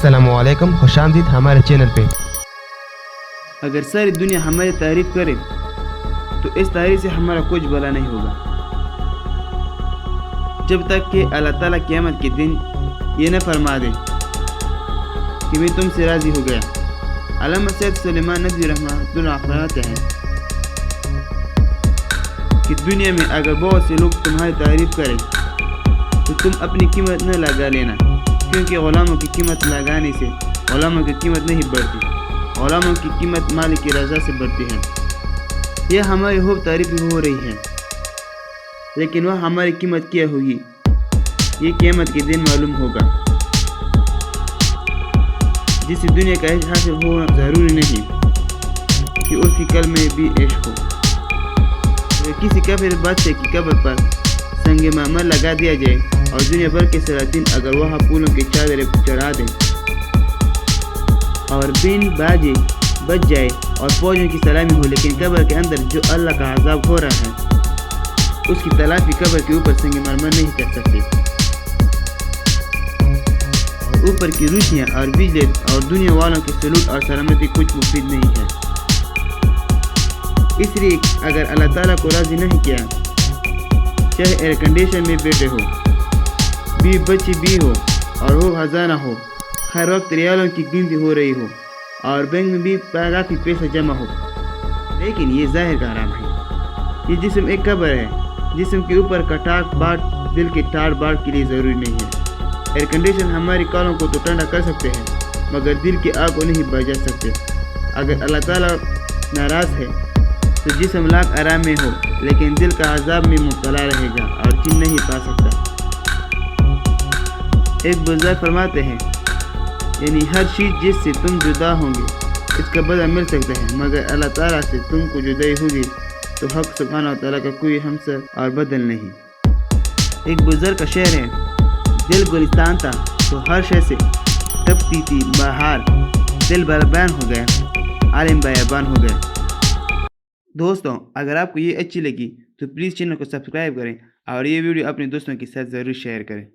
अस्सलाम वालेकुम, खुशामदीद हमारे चैनल पे। अगर सारी दुनिया हमारी तारीफ करे तो इस तारीफ से हमारा कुछ भला नहीं होगा, जब तक कि अल्लाह ताला क़यामत के दिन ये न फरमा दे कि मैं तुमसे राज़ी हो गया। अल्लामा सैयद सुलेमान नदवी रहमतुल्लाह फरमाते हैं कि दुनिया में अगर बहुत से लोग तुम्हारी तारीफ करें तो तुम अपनी कीमत न लगा लेना, क्योंकि ग़ुलामों की कीमत लगाने से ग़ुलामों की कीमत नहीं बढ़ती, ग़ुलामों की कीमत मालिक की रज़ा से बढ़ती है। यह हमारी खूब तारीफ हो रही है, लेकिन वह हमारी कीमत क्या होगी ये क़यामत के दिन मालूम होगा। जिसे दुनिया का इश्क हासिल होना ज़रूरी नहीं कि उसकी कल में भी इश्क हो। अगर किसी काफिर बादशाह की कब्र पर संगे मामर लगा दिया जाए और दुनिया भर के सलातीन अगर वहाँ फूलों की चादरें चढ़ा दें और बिन बाजे बच जाए और फौजों की सलामी हो, लेकिन कब्र के अंदर जो अल्लाह का अज़ाब हो रहा है उसकी तलाफी कब्र के ऊपर संगे मामर नहीं कर सकते। ऊपर की रोशनियाँ और बिजली और दुनिया वालों की सलूट और सलामती कुछ मुफीद नहीं है। इसलिए अगर अल्लाह ताला को राज़ी नहीं किया, चाहे एयर कंडीशन में बैठे हो, भी बच्ची भी हो और हो खजाना हो, हर वक्त रियालों की गिनती हो रही हो और बैंक में भी काफ़ी पैसा जमा हो, लेकिन ये ज़ाहिर का हराम है। ये जिस्म एक कब्र है, जिस्म के ऊपर का टाट बाट दिल के टाट बाट के लिए ज़रूरी नहीं है। एयर कंडीशन हमारी कालों को तो ठंडा कर सकते हैं, मगर दिल की आग को नहीं बुझा सकते। अगर अल्लाह ताला नाराज़ है तो जिस्म लाख आराम में हो, लेकिन दिल का अज़ाब में मुब्तला रहेगा और चैन नहीं पा सकता। एक बुज़ुर्ग फरमाते हैं, यानी हर चीज़ जिससे तुम जुदा होंगे इसका बदला मिल सकता है, मगर अल्लाह ताला से तुमको जुदाई होगी तो हक़ सुब्हानहू व तआला का कोई हमसर और बदल नहीं। एक बुज़ुर्ग का शेर है, दिल गुलिस्तान था तो हर शय से टपती थी बहार, दिल बरबान हो गया आलिम बयाबान हो गया। दोस्तों, अगर आपको ये अच्छी लगी तो प्लीज़ चैनल को सब्सक्राइब करें और ये वीडियो अपने दोस्तों के साथ ज़रूर शेयर करें।